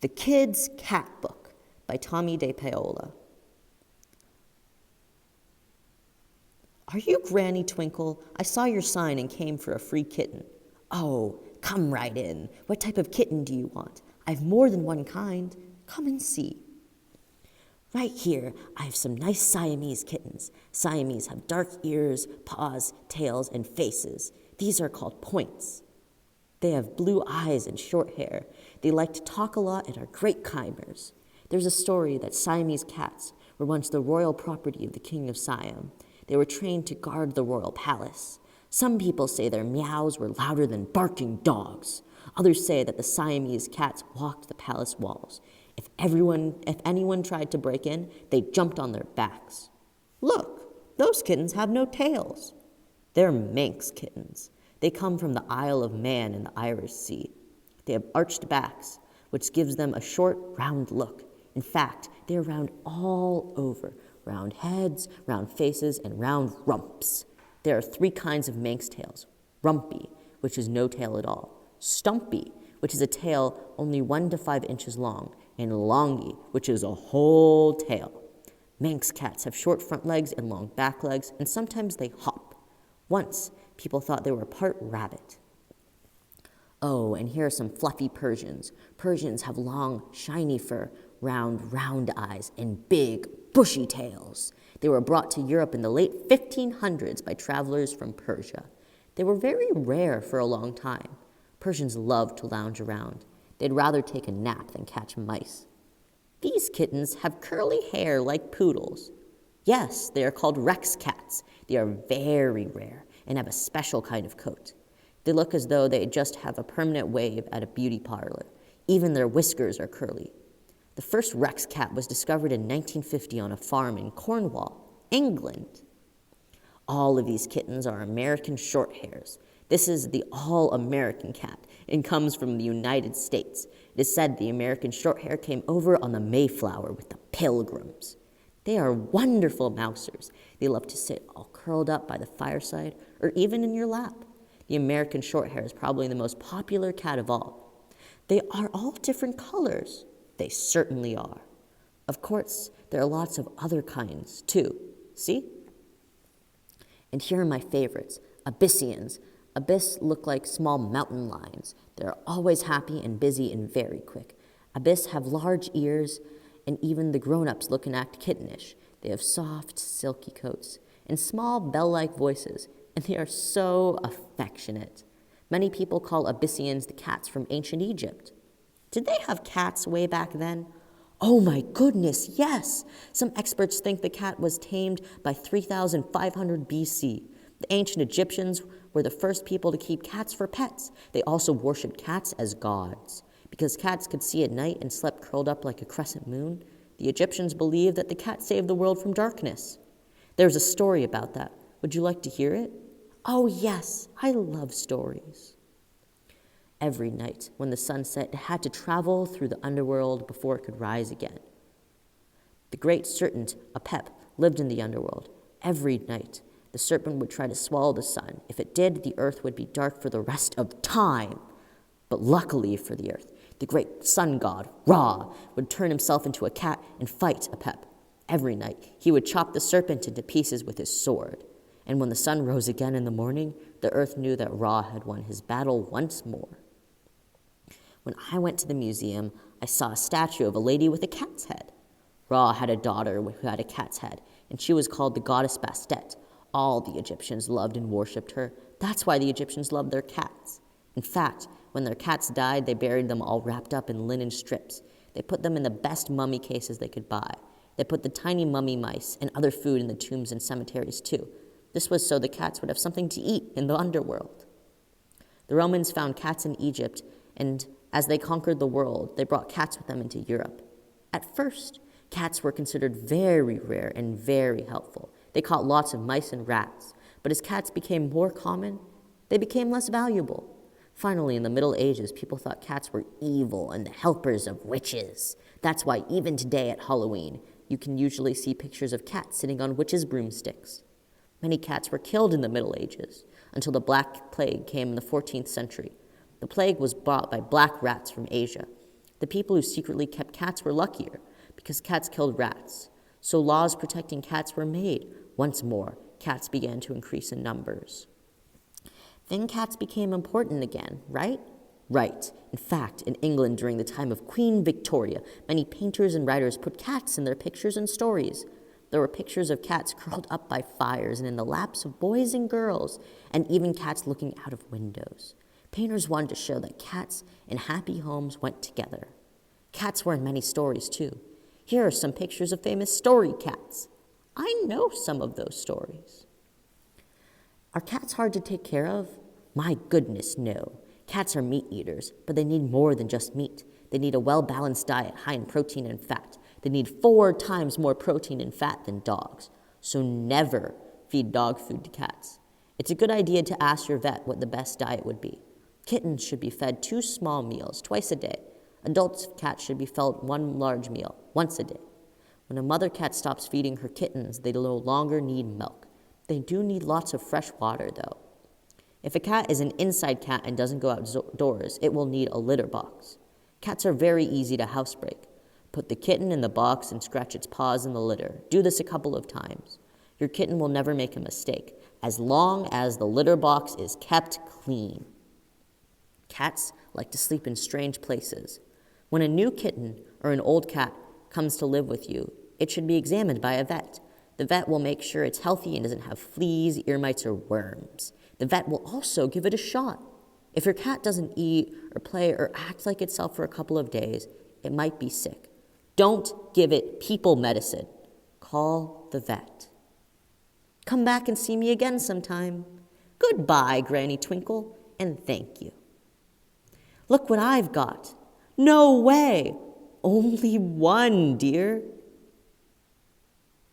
The Kid's Cat Book by Tomie de Paola. Are you Granny Twinkle? I saw your sign and came for a free kitten. Oh, come right in. What type of kitten do you want? I've more than one kind. Come and see. Right here, I have some nice Siamese kittens. Siamese have dark ears, paws, tails, and faces. These are called points. They have blue eyes and short hair. They like to talk a lot and are great climbers. There's a story that Siamese cats were once the royal property of the king of Siam. They were trained to guard the royal palace. Some people say their meows were louder than barking dogs. Others say that the Siamese cats walked the palace walls. If anyone tried to break in, they jumped on their backs. Look, those kittens have no tails. They're Manx kittens. They come from the Isle of Man in the Irish Sea. They have arched backs, which gives them a short, round look. In fact, they are round all over. Round heads, round faces, and round rumps. There are 3 kinds of Manx tails. Rumpy, which is no tail at all. Stumpy, which is a tail only 1 to 5 inches long. And longy, which is a whole tail. Manx cats have short front legs and long back legs, and sometimes they hop. Once, people thought they were part rabbit. Oh, and here are some fluffy Persians. Persians have long, shiny fur, round eyes, and big, bushy tails. They were brought to Europe in the late 1500s by travelers from Persia. They were very rare for a long time. Persians loved to lounge around. They'd rather take a nap than catch mice. These kittens have curly hair like poodles. Yes, they are called Rex cats. They are very rare and have a special kind of coat. They look as though they just have a permanent wave at a beauty parlor. Even their whiskers are curly. The first Rex cat was discovered in 1950 on a farm in Cornwall, England. All of these kittens are American Shorthairs. This is the all-American cat and comes from the United States. It is said the American Shorthair came over on the Mayflower with the Pilgrims. They are wonderful mousers. They love to sit all curled up by the fireside or even in your lap. The American Shorthair is probably the most popular cat of all. They are all different colors. They certainly are. Of course, there are lots of other kinds too. See? And here are my favorites, Abyssinians. Abyss look like small mountain lions. They're always happy and busy and very quick. Abyss have large ears, and even the grown-ups look and act kittenish. They have soft, silky coats and small bell-like voices, and they are so affectionate. Many people call Abyssinians the cats from ancient Egypt. Did they have cats way back then? Oh my goodness, yes! Some experts think the cat was tamed by 3,500 BC. The ancient Egyptians were the first people to keep cats for pets. They also worshipped cats as gods. Because cats could see at night and slept curled up like a crescent moon, the Egyptians believed that the cat saved the world from darkness. There's a story about that. Would you like to hear it? Oh yes, I love stories. Every night, when the sun set, it had to travel through the underworld before it could rise again. The great serpent, Apep, lived in the underworld. Every night, the serpent would try to swallow the sun. If it did, the earth would be dark for the rest of time. But luckily for the earth, the great sun god, Ra, would turn himself into a cat and fight Apep. Every night, he would chop the serpent into pieces with his sword. And when the sun rose again in the morning, the earth knew that Ra had won his battle once more. When I went to the museum, I saw a statue of a lady with a cat's head. Ra had a daughter who had a cat's head, and she was called the goddess Bastet. All the Egyptians loved and worshipped her. That's why the Egyptians loved their cats. In fact, when their cats died, they buried them all wrapped up in linen strips. They put them in the best mummy cases they could buy. They put the tiny mummy mice and other food in the tombs and cemeteries too. This was so the cats would have something to eat in the underworld. The Romans found cats in Egypt, and as they conquered the world, they brought cats with them into Europe. At first, cats were considered very rare and very helpful. They caught lots of mice and rats, but as cats became more common, they became less valuable. Finally, in the Middle Ages, people thought cats were evil and the helpers of witches. That's why even today at Halloween, you can usually see pictures of cats sitting on witches' broomsticks. Many cats were killed in the Middle Ages until the Black Plague came in the 14th century. The plague was brought by black rats from Asia. The people who secretly kept cats were luckier, because cats killed rats. So laws protecting cats were made. Once more, cats began to increase in numbers. Then cats became important again, right? Right. In fact, in England during the time of Queen Victoria, many painters and writers put cats in their pictures and stories. There were pictures of cats curled up by fires and in the laps of boys and girls, and even cats looking out of windows. Painters wanted to show that cats and happy homes went together. Cats were in many stories, too. Here are some pictures of famous story cats. I know some of those stories. Are cats hard to take care of? My goodness, no. Cats are meat eaters, but they need more than just meat. They need a well-balanced diet high in protein and fat. They need 4 times more protein and fat than dogs. So never feed dog food to cats. It's a good idea to ask your vet what the best diet would be. Kittens should be fed 2 small meals twice a day. Adult cats should be fed 1 large meal once a day. When a mother cat stops feeding her kittens, they no longer need milk. They do need lots of fresh water, though. If a cat is an inside cat and doesn't go outdoors, it will need a litter box. Cats are very easy to housebreak. Put the kitten in the box and scratch its paws in the litter. Do this a couple of times. Your kitten will never make a mistake, as long as the litter box is kept clean. Cats like to sleep in strange places. When a new kitten or an old cat comes to live with you, it should be examined by a vet. The vet will make sure it's healthy and doesn't have fleas, ear mites, or worms. The vet will also give it a shot. If your cat doesn't eat or play or act like itself for a couple of days, it might be sick. Don't give it people medicine. Call the vet. Come back and see me again sometime. Goodbye, Granny Twinkle, and thank you. Look what I've got. No way! Only one, dear.